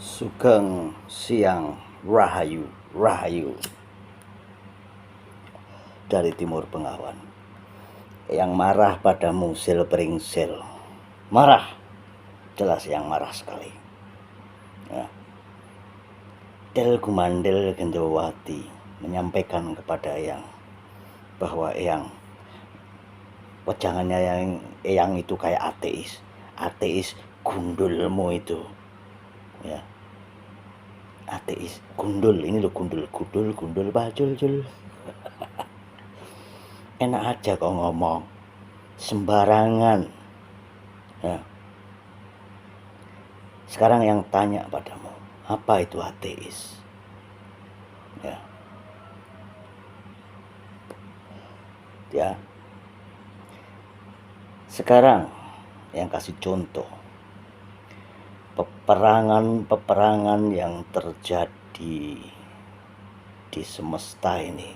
Sugeng Siang Rahayu Rahayu dari Timur Bengawan. Yang marah padamu sil pringsil. Marah, jelas yang marah sekali ya. Del Gumandel Gendowati menyampaikan kepada Eyang bahwa Eyang, wejangannya Eyang itu kayak ateis gundulmu itu ya. Ateis gundul, ini lo gundul bajul jul. Enak aja kok ngomong sembarangan ya. Sekarang yang tanya padamu, apa itu ateis ya. Sekarang yang kasih contoh peperangan yang terjadi di semesta ini,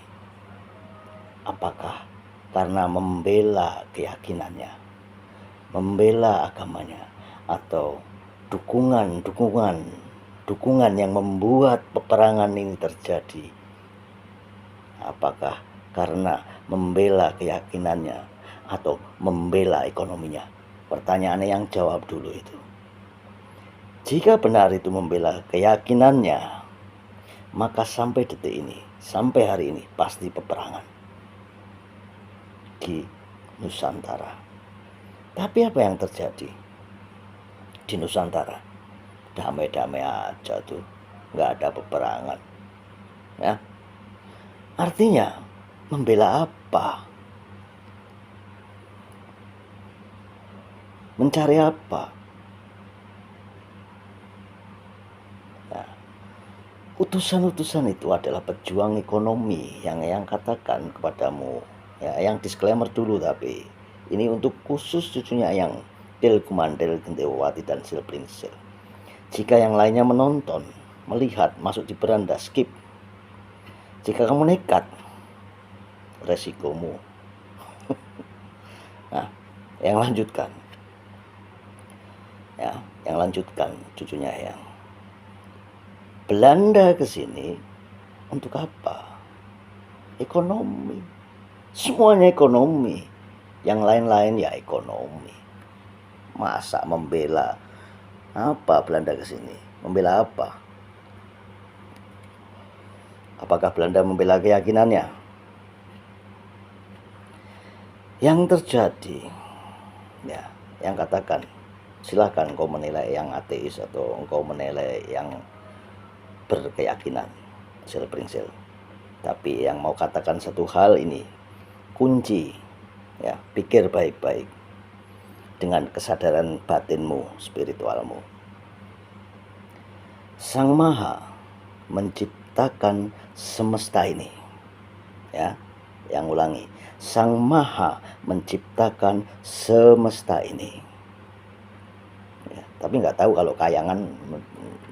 apakah karena membela keyakinannya, membela agamanya, atau dukungan yang membuat peperangan ini terjadi? Apakah karena membela keyakinannya atau membela ekonominya? Pertanyaannya yang jawab dulu itu. Jika benar itu membela keyakinannya, maka sampai detik ini, sampai hari ini pasti peperangan di Nusantara. Tapi apa yang terjadi di Nusantara? Damai-damai aja tuh, nggak ada peperangan ya. Artinya membela apa? Mencari apa? Nah, utusan-utusan itu adalah pejuang ekonomi yang katakan kepadamu ya. Yang disclaimer dulu, tapi ini untuk khusus cucunya yang Del Gumandel Gendowati dan Sil Pringsil. Jika yang lainnya menonton, melihat, masuk di beranda, skip. Jika kamu nekat, resikomu. Nah, yang lanjutkan ya, yang lanjutkan cucunya yang Belanda ke sini untuk apa? Ekonomi. Semuanya ekonomi. Yang lain-lain ya ekonomi. Masa membela apa Belanda ke sini? Membela apa? Apakah Belanda membela keyakinannya? Yang terjadi ya, yang katakan, silahkan engkau menilai yang ateis atau engkau menilai yang berkeyakinan, Sil Pringsil. Tapi yang mau katakan satu hal ini, kunci ya, pikir baik-baik dengan kesadaran batinmu, spiritualmu. Sang Maha menciptakan semesta ini ya. Yang ulangi, Sang Maha menciptakan semesta ini ya. Tapi nggak tahu kalau kayangan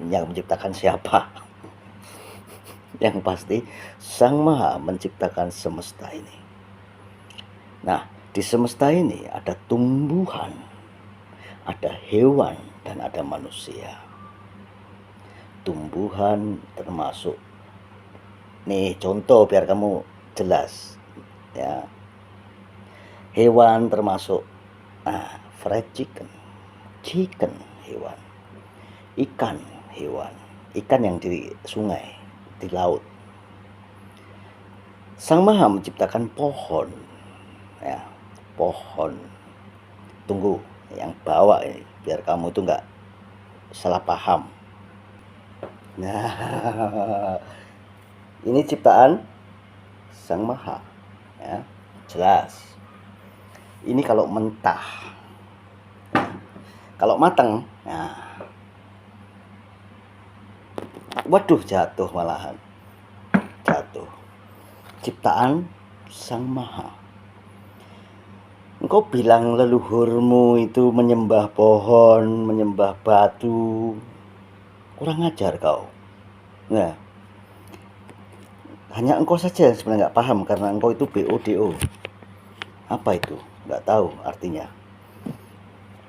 yang menciptakan siapa. Yang pasti Sang Maha menciptakan semesta ini. Nah, di semesta ini ada tumbuhan, ada hewan, dan ada manusia. Tumbuhan termasuk, nih contoh biar kamu jelas ya. Hewan termasuk fried chicken hewan, ikan hewan, ikan yang di sungai, di laut. Sang Maha menciptakan pohon ya, pohon. Tunggu, yang bawa ini biar kamu itu nggak salah paham. Nah, ini ciptaan Sang Maha ya, jelas. Ini kalau mentah. Kalau matang, nah, waduh, jatuh malahan. Jatuh. Ciptaan Sang Maha. Engkau bilang leluhurmu itu menyembah pohon, menyembah batu. Kurang ajar kau. Nah, hanya engkau saja sebenarnya nggak paham karena engkau itu BODO. Apa itu? Nggak tahu artinya.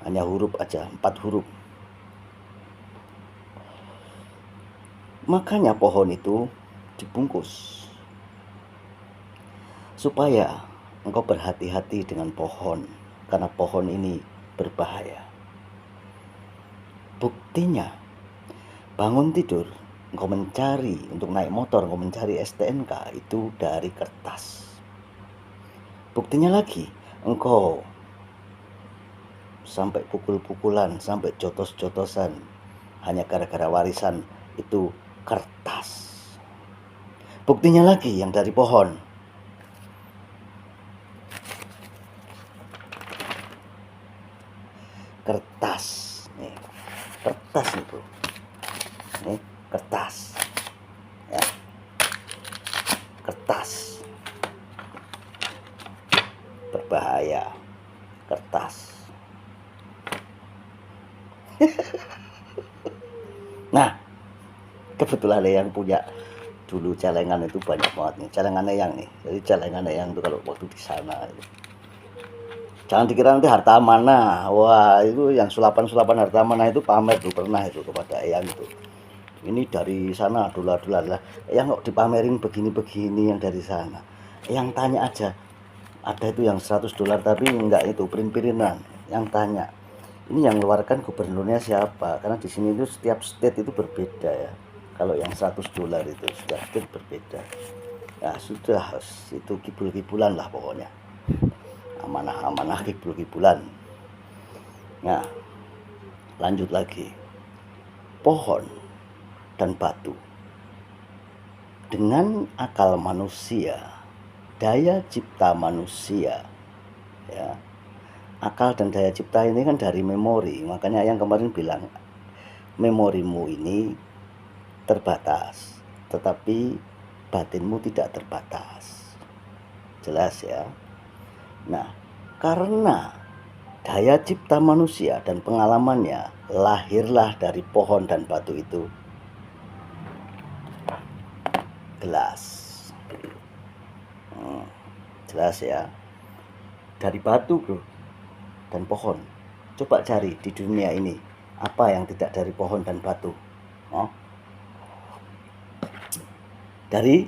Hanya huruf aja, 4 huruf. Makanya pohon itu dibungkus supaya engkau berhati-hati dengan pohon, karena pohon ini berbahaya. Buktinya, bangun tidur, engkau mencari untuk naik motor, engkau mencari STNK itu dari kertas. Buktinya lagi, engkau sampai pukul-pukulan, sampai jotos-jotosan hanya gara-gara warisan itu kertas. Buktinya lagi yang dari pohon. Kertas. Nih, kertas nih bro. Nih, kertas. Ya. Kertas. Berbahaya. Kertas. Nah, kebetulan ada yang punya dulu celengan itu banyak banget nih, celengan eyang nih. Jadi celengan eyang itu kalau waktu di sana itu. Jangan dikira nanti harta mana. Wah, itu yang sulapan-sulapan harta mana itu pamer tuh pernah itu kepada eyang itu. Ini dari sana dolar-dolar lah. Eyang kok dipamerin begini-begini yang dari sana. Eyang tanya aja. Ada itu yang 100 dolar tapi enggak itu print-printan. Yang tanya, ini yang mengeluarkan gubernurnya siapa? Karena di sini itu setiap state itu berbeda ya. Kalau yang 100 dolar itu setiap state berbeda. Ya sudah, itu kibul-kibulan lah pokoknya. Amanah-amanah kibul-kibulan. Nah, lanjut lagi. Pohon dan batu. Dengan akal manusia, daya cipta manusia, ya. Akal dan daya cipta ini kan dari memori. Makanya yang kemarin bilang, memorimu ini terbatas, tetapi batinmu tidak terbatas. Jelas ya. Nah, karena daya cipta manusia dan pengalamannya lahirlah dari pohon dan batu itu gelas. Jelas ya. Dari batu bro dan pohon. Coba cari di dunia ini apa yang tidak dari pohon dan batu. Dari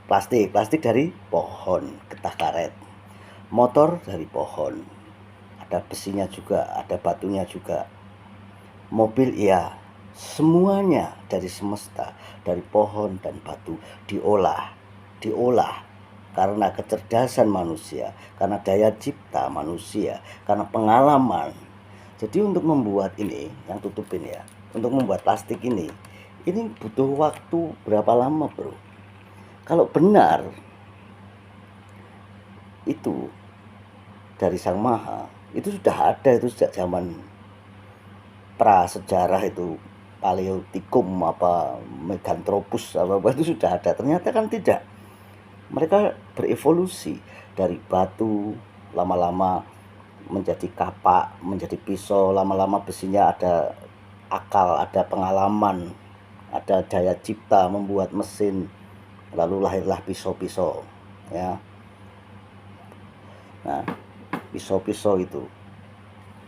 plastik dari pohon, getah karet. Motor dari pohon, ada besinya juga, ada batunya juga. Mobil iya, semuanya dari semesta, dari pohon dan batu diolah karena kecerdasan manusia, karena daya cipta manusia, karena pengalaman. Jadi untuk membuat ini, yang tutupin ya, untuk membuat plastik ini butuh waktu berapa lama bro? Kalau benar itu dari Sang Maha, itu sudah ada itu sejak zaman prasejarah itu, Paleotikum apa Meganthropus apa itu sudah ada. Ternyata kan tidak. Mereka berevolusi dari batu, lama-lama menjadi kapak, menjadi pisau, lama-lama besinya ada akal, ada pengalaman, ada daya cipta membuat mesin, lalu lahirlah pisau-pisau ya. Nah, pisau-pisau itu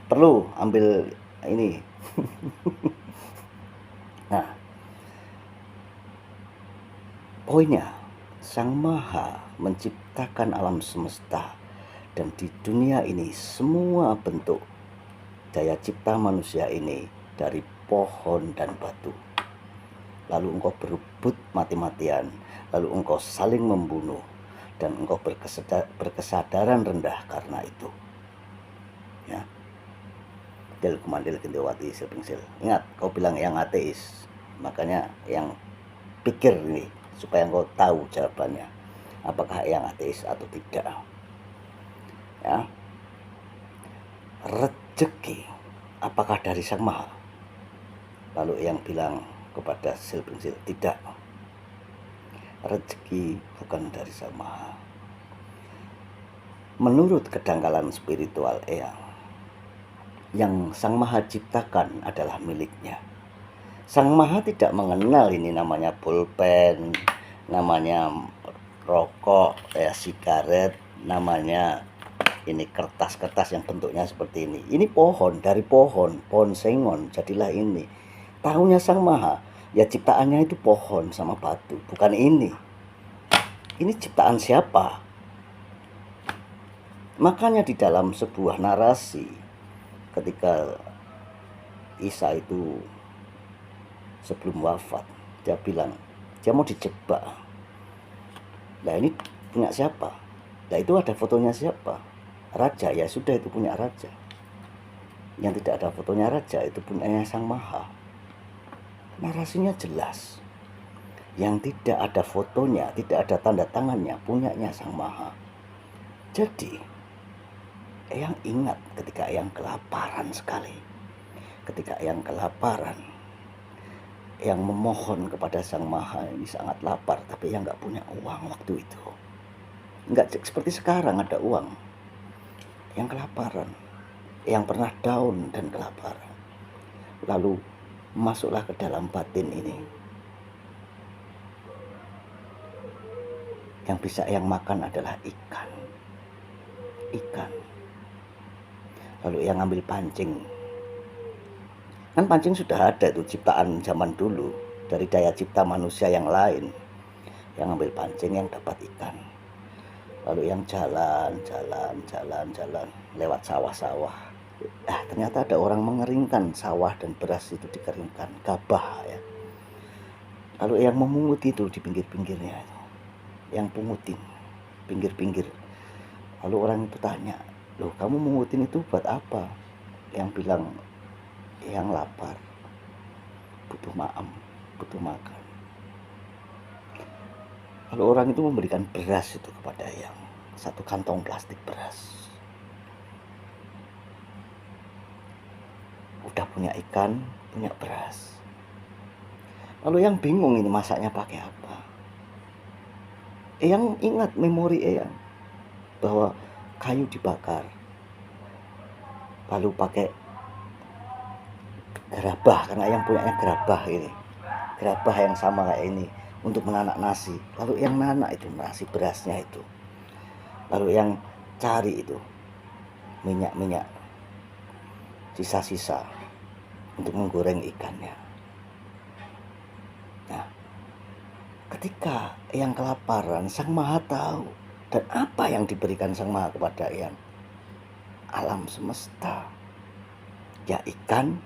perlu ambil ini. Nah, poinnya, Sang Maha menciptakan alam semesta, dan di dunia ini semua bentuk daya cipta manusia ini dari pohon dan batu. Lalu engkau berebut mati-matian, lalu engkau saling membunuh, dan engkau berkesadaran rendah karena itu. Ya. Del kumandil gendewati silpingsil. Ingat, kau bilang yang ateis, makanya yang pikir ini supaya engkau tahu jawabannya, apakah yang ateis atau tidak. Ya. Rezeki apakah dari Sang Maha? Lalu yang bilang kepada silpingsil, tidak, rezeki bukan dari Sang Maha. Menurut kedangkalan spiritual eyang, yang Sang Maha ciptakan adalah miliknya. Sang Maha tidak mengenal ini namanya pulpen, namanya rokok, sigaret, namanya ini kertas-kertas yang bentuknya seperti ini. Ini pohon, dari pohon sengon, jadilah ini. Tahunya Sang Maha. Ya ciptaannya itu pohon sama batu, bukan ini. Ini ciptaan siapa? Makanya di dalam sebuah narasi, ketika Isa itu sebelum wafat, dia bilang, dia mau dijebak. Nah ini punya siapa? Nah itu ada fotonya siapa? Raja, ya sudah itu punya raja. Yang tidak ada fotonya raja itu punyanya Sang Maha. Narasinya jelas. Yang tidak ada fotonya, tidak ada tanda tangannya, punyanya Sang Maha. Jadi, Eyang ingat ketika Eyang kelaparan sekali. Ketika Eyang kelaparan, Eyang memohon kepada Sang Maha, ini sangat lapar, tapi Eyang nggak punya uang waktu itu. Nggak seperti sekarang ada uang. Eyang kelaparan. Eyang pernah down dan kelaparan. Lalu masuklah ke dalam batin ini. Yang bisa Eyang makan adalah ikan. Ikan. Lalu Eyang ambil pancing. Kan pancing sudah ada itu ciptaan zaman dulu. Dari daya cipta manusia yang lain. Yang ambil pancing yang dapat ikan. Lalu yang jalan lewat sawah-sawah. Ternyata ada orang mengeringkan sawah dan beras itu dikeringkan, gabah ya. Lalu yang memungut itu di pinggir-pinggirnya itu, yang pungutin pinggir-pinggir. Lalu orang itu tanya, loh kamu mengutin itu buat apa? Yang bilang, yang lapar, butuh makan. Lalu orang itu memberikan beras itu kepada yang satu kantong plastik beras. Udah punya ikan, punya beras. Lalu yang bingung ini masaknya pakai apa. Yang ingat memori Eyang bahwa kayu dibakar, lalu pakai gerabah, karena yang punyanya gerabah ini, gerabah yang sama kayak ini untuk menanak nasi. Lalu yang nanak itu nasi berasnya itu, lalu yang cari itu minyak sisa-sisa untuk menggoreng ikannya. Nah, ketika Eyang kelaparan, Sang Maha tahu. Dan apa yang diberikan Sang Maha kepada Eyang? Alam semesta. Ya ikan,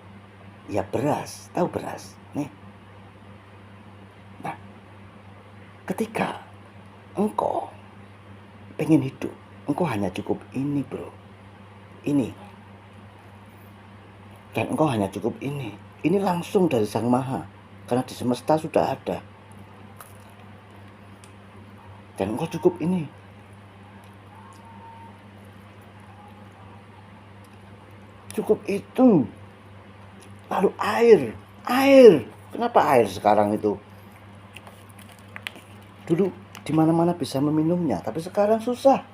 ya beras. Tahu beras? Nih. Nah, ketika engkau pengen hidup, engkau hanya cukup ini bro. Ini. Dan engkau hanya cukup ini. Ini langsung dari Sang Maha. Karena di semesta sudah ada. Dan engkau cukup ini. Cukup itu. Lalu air. Kenapa air sekarang itu? Dulu di mana-mana bisa meminumnya, tapi sekarang susah.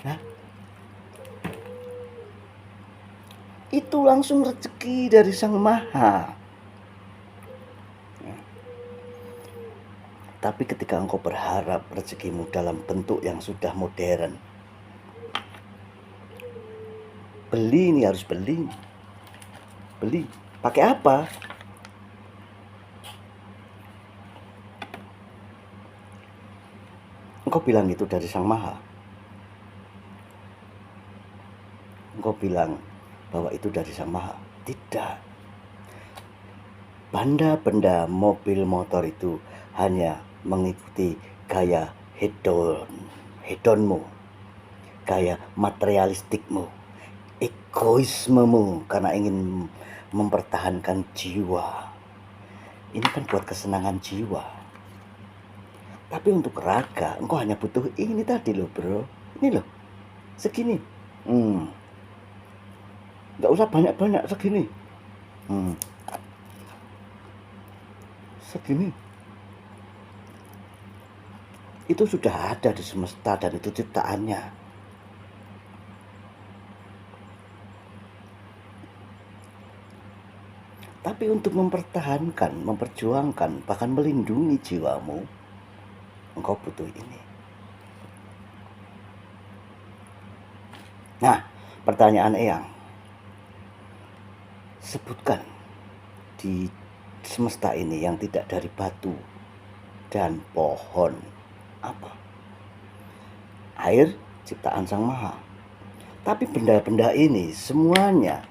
Nah, itu langsung rezeki dari Sang Maha. Tapi ketika engkau berharap rezekimu dalam bentuk yang sudah modern, beli, ini harus beli. Pakai apa? Engkau bilang itu dari Sang Maha. Engkau bilang bahwa itu dari Sang Maha. Tidak. Benda-benda mobil motor itu hanya mengikuti gaya hedonmu, gaya materialistikmu, egoismemu karena ingin mempertahankan jiwa. Ini kan buat kesenangan jiwa. Tapi untuk raga, engkau hanya butuh ini tadi loh bro. Ini loh, segini. Nggak usah banyak-banyak, segini. Segini. Itu sudah ada di semesta dan itu ciptaannya. Tapi untuk mempertahankan, memperjuangkan, bahkan melindungi jiwamu, engkau butuh ini. Nah, pertanyaan Eyang, sebutkan di semesta ini yang tidak dari batu dan pohon? Apa? Air ciptaan Sang Maha. Tapi benda-benda ini semuanya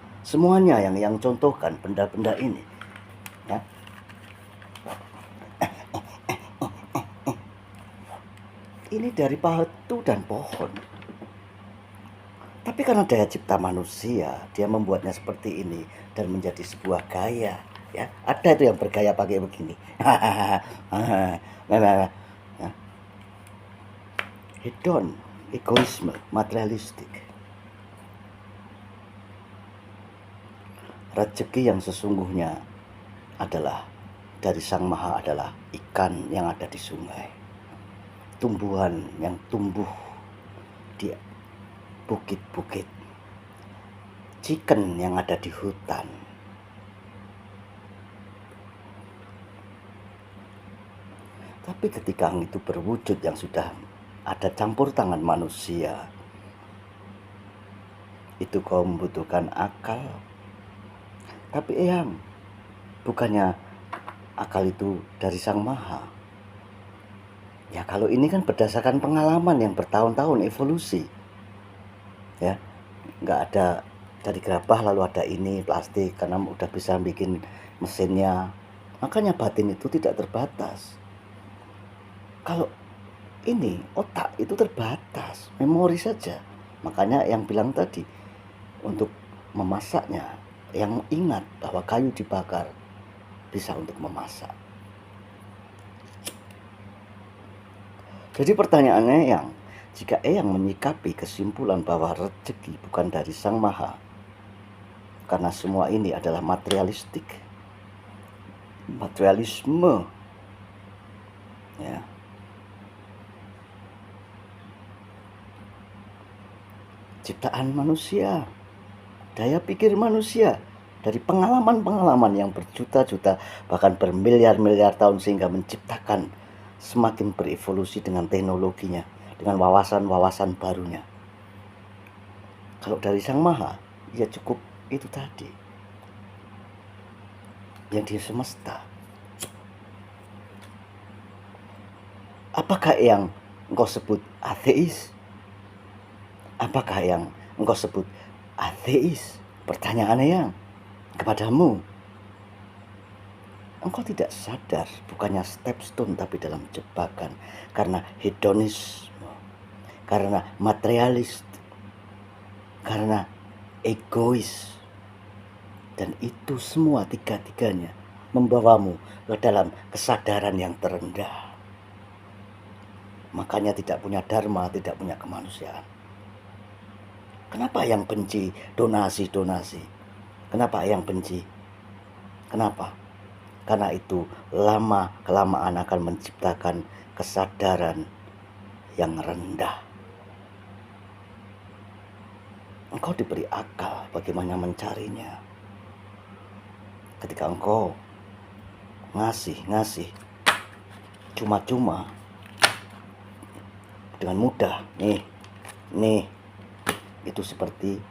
yang contohkan benda-benda ini, ya, ini dari batu dan pohon. Tapi karena daya cipta manusia, dia membuatnya seperti ini dan menjadi sebuah gaya. Ya, ada itu yang bergaya pakai begini. Ya. Hedon, egoisme, materialistik. Rezeki yang sesungguhnya adalah dari Sang Maha adalah ikan yang ada di sungai, tumbuhan yang tumbuh di bukit-bukit, chicken yang ada di hutan. Tapi ketika itu berwujud yang sudah ada campur tangan manusia, itu kau membutuhkan akal. Tapi Eyang, bukannya akal itu dari Sang Maha? Ya kalau ini kan berdasarkan pengalaman yang bertahun-tahun evolusi. Ya, nggak ada dari gerabah lalu ada ini plastik karena udah bisa bikin mesinnya. Makanya batin itu tidak terbatas. Kalau ini otak itu terbatas, memori saja. Makanya yang bilang tadi untuk memasaknya, yang ingat bahwa kayu dibakar bisa untuk memasak. Jadi pertanyaannya yang jika Eyang menyikapi kesimpulan bahwa rezeki bukan dari Sang Maha, karena semua ini adalah materialistik, materialisme, ya, ciptaan manusia, daya pikir manusia, dari pengalaman-pengalaman yang berjuta-juta bahkan bermiliar-miliar tahun sehingga menciptakan semakin berevolusi dengan teknologinya, dengan wawasan-wawasan barunya. Kalau dari Sang Maha, ya cukup itu tadi, yang di semesta. Apakah yang engkau sebut ateis? Apakah yang engkau sebut ateis? Pertanyaannya yang kepadamu. Engkau tidak sadar, bukannya stepstone tapi dalam jebakan, karena hedonisme, karena materialis, karena egois. Dan itu semua tiga-tiganya membawamu ke dalam kesadaran yang terendah. Makanya tidak punya dharma, tidak punya kemanusiaan. Kenapa yang benci donasi-donasi? Kenapa yang benci? Kenapa? Karena itu lama-kelamaan akan menciptakan kesadaran yang rendah. Engkau diberi akal bagaimana mencarinya. Ketika engkau ngasih cuma-cuma dengan mudah, nih, itu seperti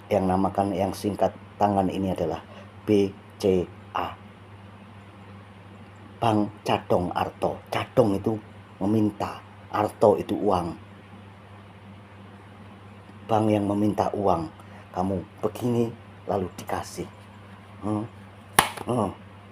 yang namakan yang singkat tangan ini adalah BCA, Bank Cadong Arto. Cadong itu meminta, Arto itu uang. Bank yang meminta uang, kamu begini lalu dikasih.